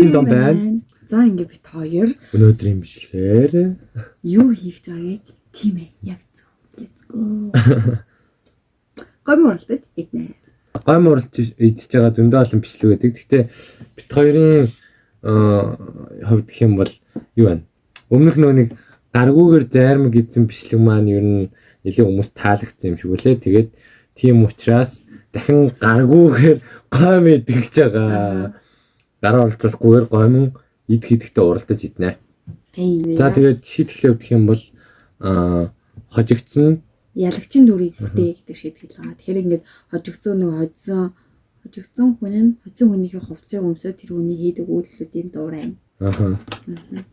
бичлэгийн дом байна. За ингээ бит хоёр Өнөөдрийн бичлэгээр юу хийх гэж байгаа гэж тийм ээ. Яг зөв. Let's go. Гоморлоо иднэ. гойм уралж идчихэж байгаа зөндөө олон бичлэг байдаг. Гэхдээ бит хоёрын хувьд гэх юм бол юу байна? Өмнөх нэг гаргуугаар зайрмаг идсэн бичлэг маань ер нь нэлээд хүмүүс таалагдсан юм шиг үлээ. Тэгээд тийм учраас дахин гаргуугаар гойм идэх гэж байгаа. Гараа оролцуулахгүйгээр гойм идэх идэхтэй уралдаж иднэ. Тийм. За тэгээд шийтгэл өгөх юм бол хожигдсон ялагчин дүрийг бүтээ гэдэг шийтгэл байгаа. Тэгэхээр ингээд хожигдсон хүнийхээ хувцсыг өмсөд тэр хүний хийдэг үйлдэлүүдийн дуурай. Аха.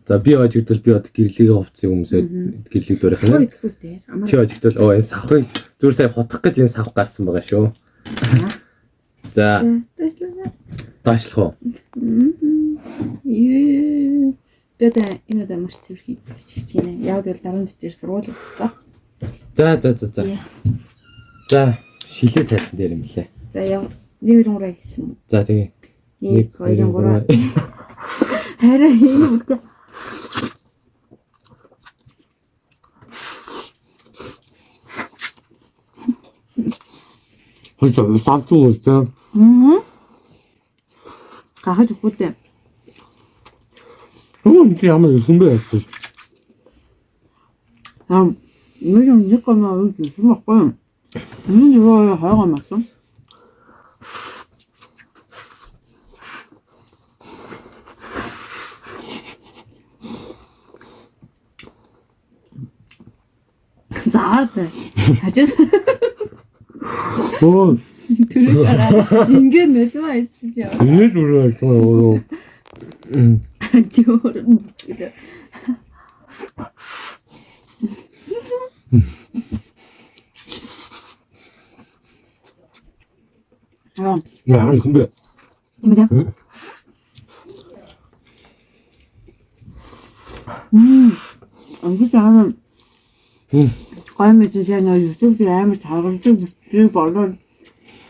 За би хожигдвол би одоо гэрлэгийн хувцсыг өмсөд гэрлэг дуурайх юм. Идэхгүй дээ. Чи хожигдвол энэ савхыг зүр сая хотох гэж энэ савх гарсан байгаа шүү. За. Даашлах уу? Тэгээд энэ удаа маш цэвэр хийж байна. Яг л дараа нь битэр сургууль өгсөн. За. За, шилээ тайлсан дээр юм лээ. За яа 1 2 3 гэх юм. За тэгээ. 1 2 3. Хараа юм бэ? Хөөе, савчуу үстэй. Гахаж өгөхтэй. Энэ ямар юм бэ? Мөн нэг юм аа үгүй юм баггүй. Энэ юу хайгаа масан. Заард. Хажууд. Оо. Тэр гараа. Ингээд нөлөө ажиллаж яваа. Энэ зүгээр байсан уу? Жоор гэдэг. Яа, юм бэ? Юм бэ? Ангид аа. Гоймэс яна YouTube дээр амар таргалдаг бичлэг болоод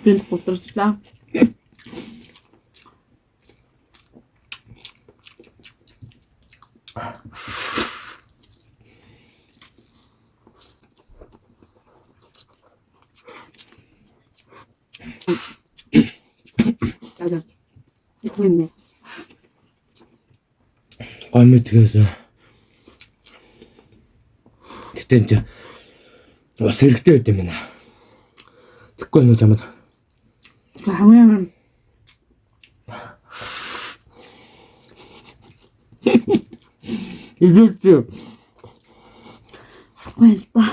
гэл гутарчлаа. Ада. Итвэмнэ. Гомэтгээс. Гэтэн бас хэрэгтэй байт юм байна. Тэгэхгүй нэг юм. Хамгийн Идэлтэй. гол ба.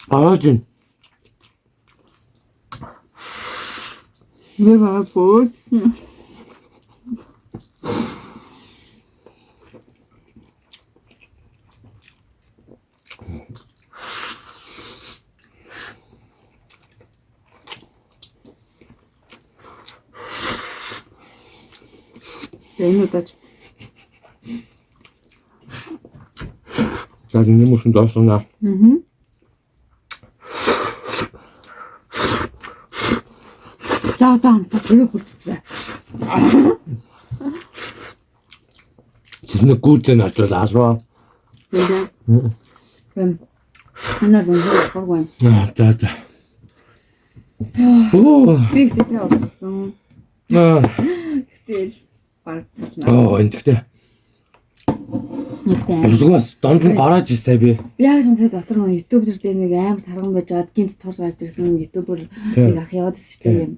Аажин. Вэ ба бод. Энэ удаач. За энэ мөсөн доосноо. За тэгээ бүрдчихлээ. Тэсний гүйдэн ажил асуу. Ханаа лонхоо шоргоо. За. Оо. Би ихтэй орсон. Гэтэл баг Оо, энэтэй. нэгтэй. Өсгөөс донд нь гараад ирсэ би. Яа шин сая дотор нэг YouTube дээр нэг амар тарган байж байгаад гинт турж гарч ирсэн YouTuber нэг ах яваад байсан шүү дээ.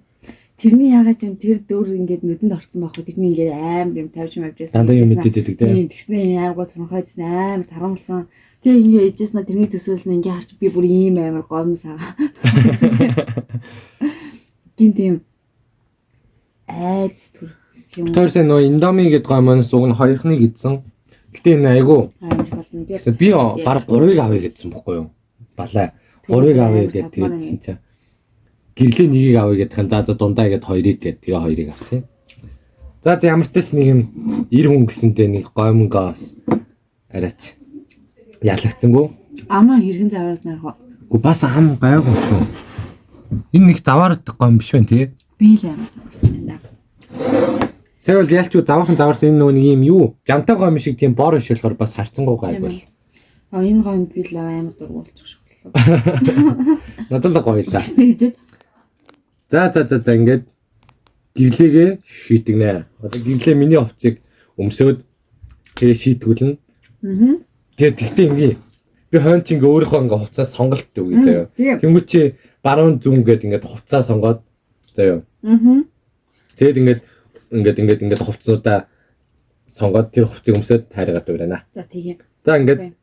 Тэрний ягаад ч юм тэр дөр ингээд нүдэнд орсон байхгүй тэрний ингээд амар юм тавьж мавжсэн. Дандаа юм мэдээдэг дээ. Тийм тэгснэ аймагуй турхайжсэн амар тарамлсан. Тэгээ ингээд ээжээснэ тэрний төсөөлс нь ингээд харч би бүр ийм амар гомс аа. Гинт юм айц түр юм. Тэрсээ нөө индоми гэдэг гоо манаас уг нь хоёрхныг идсэн. Гэтэ энэ айгу. Амар болно. Би баг 3-ыг авъя гэдсэн бохгүй юу? Балай. 3-ыг авъя гэдэг тэгсэн чинь. Гэрлээ нэгийг авъя гэдэх нь за дундаа гээд 2-ыг гээд тэгээ 2-ыг авсан. За ямар ч тач нэг юм 90 хүн гэсэнтэй нэг гоймонгоос арайч ялагдсангүй. Амаа хэрхэн завраас нарах вэ? Уу бас ам гайгүй шүү. Энэ нэг заваардаг гом биш байна тий. Би л амар заварсан юм да. Сая бол ялч даваахан даварсан энэ нөгөө нэг юм юу? Жантаа гом шиг тийм бор иш болохоор бас харцангуй гайвал. Энэ гомд би л амар дургуулчих шиг боллоо. Надад л гоёлаа. Тэгж. За ингээд гівлээгээ шийтгнэ. Одоо гівлээ миний хувцыг өмсөөд тэгээ шийтгүүлнэ. Тэгээд тэгтээ ингээ би хойно чи ингээ өөрийнхөө ингээ хувцаа сонголт өгье заяа. Тэнгүү чи баруун зүүн гээд ингээ хувцаа сонгоод заяа. Тэгээд ингээд хувцснуудаа сонгоод тэр хувцыг өмсөөд тайргаад өрөөнэ. За тийм. За ингээд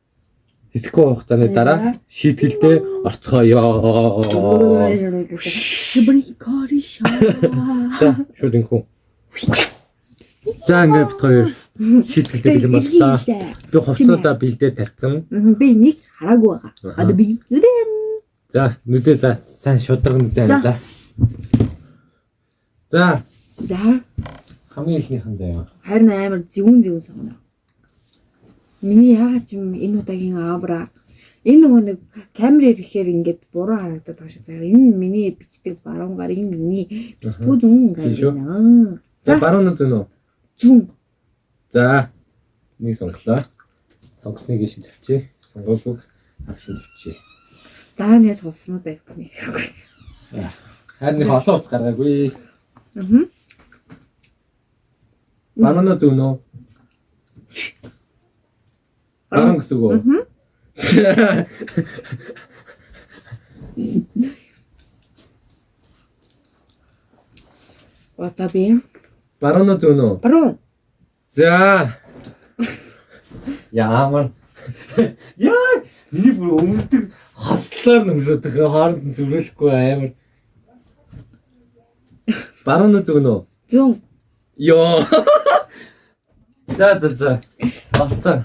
хэсэггүй хугацааны дараа шийтгэлдээ орцгоё. За шууд инхүү. За ингээд бит хоёр шийтгэлдээ бэлэн боллоо. Би хувцсуудаа бэлдээд тавьсан. Би нэг хараагүй байгаа. Одоо би за нүдээ за сайн шударга нүдээ анлаа. За хамгийн ихнийхэн заяа. Харин амар зүүн сонгоно. Миний яагаад ч юм энэ удаагийн авра энэ нөгөө нэг камерээр ихээр ингээд буруу харагдаад байгаа шүү. За энэ миний бичдэг баруун гар энэ миний бичдэг зүүн гар байна. За баруун зүүн үү? Зүүн. За нэг сонглоо. Сонгосныг шин тавьчих. Сонгоогүй агшин тавьчих. Дараа нь яаж хувцсноо тавьхгүй. Харин нэг олон хувц гаргаагүй. Баруун зүүн үү? Баруун гэсэн үг. Одоо би баруун зүүн үү? баруун. За. Яамар. Яа, миний бүр өмсдөг хослоор нөмсөдөх хооронд зүрхлэхгүй амар. Баруун зүүн үү? Зүүн. Йоо. За. Болцоо.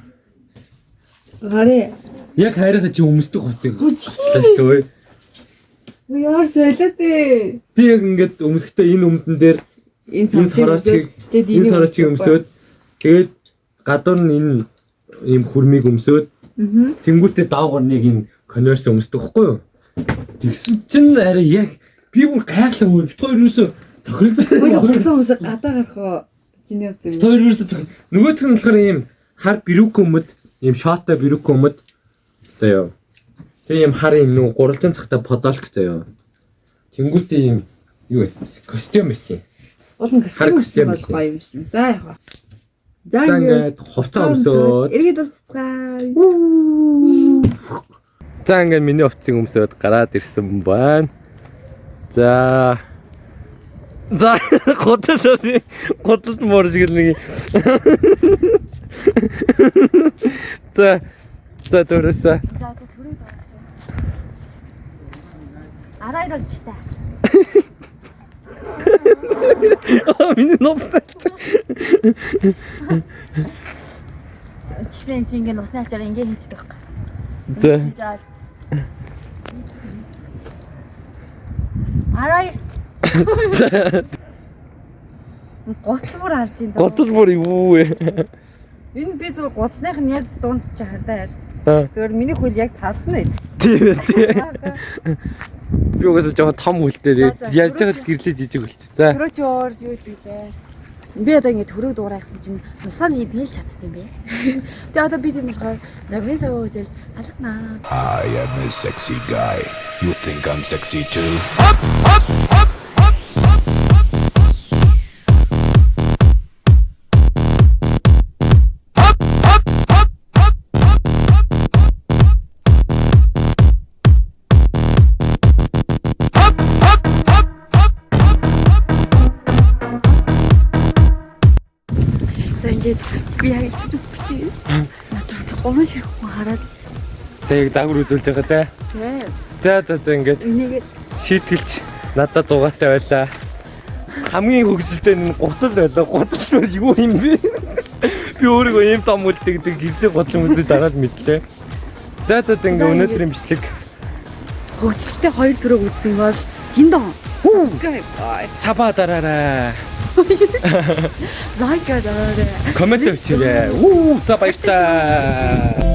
Гараа. Яг хайраа чи өмсдөг хувцыг болчихлаа шүү дээ. Яар солиод ээ. Би яг ингээд өмсөхдөө энэ өмдөн дээр энэ сороочийг өмсөөд тэгээд гадуур нь энэ ийм хүрмийг өмсөөд тэнгуүтээ даавар нэг энэ конверс өмсдөг хгүй юу? Тэгсэн чинь арай яг би бүр гайхлаа өөр бит хоёр юусоо тохиролцоо. Хувцас өмсөг гадаа гарах чиний үзэг. Хоёр юусоо нөгөөх нь болохоор ийм хар бирүүк өмд ийм шота бирүүк өмд заяа. Тэгээ ийм хар юм нэг гурвалжин цагтаа подолк заяа. Тэнгуүтээ ийм юу вэ? Костюм байсан. Олон костюм бол гоё юм шиг. За яах вэ? За ингээд хувцас өмсөөд эргээд уулзцгаая. За ингээд миний хувцсыг өмсөөд гараад ирсэн байна. За готл мөр шиг л нэг. За төрөөсөө. За төрөөд байгаа гэсэн. Араа ирэл ч та. Миний ностай. Чихэн чи ингэ нусны ачаар ингэ хийчихдэг байхгүй. За. Араа. Готлбор харж байна. Готлбор юу вэ? Энэ би зөв готлных нь яг дунд чи хардаа яар. Зөвөр миний хөл яг талдна. Тийм. Би угаасаа жоохон том хөлтэй. Ялж байгаа л гэрлээ жижиг хөлтэй. За. Төрөө чи өөр юу хийлээ? Би одоо ингэ төрөө дуурай гэсэн чинь нусаа нь идэл чаддсан бэ. Тэгээ одоо би тийм болохоор загварын сав үжил алхнаа. I am a sexy guy. You think I'm sexy too? Би яг ч зүгчээ. Надад гомш шиг хараад сая загвар үзүүлж байгаа те. За ингээд шийтгэлч надад зугаатай байлаа. Хамгийн хөвгөлтэй нь гутал байлаа. Гутал бол юу юм бэ? Би өөрийгөө ийм том үлдэг гівсээ гутал хүмүүсээ дараад мэдлээ. За ингээд өнөөдрийн бичлэг хөвгөлтэй хоёр төрөг үзсэн бол гиндон. Саба дараарай. Лайк дараарай. Коммент өчгөө. За баярлалаа.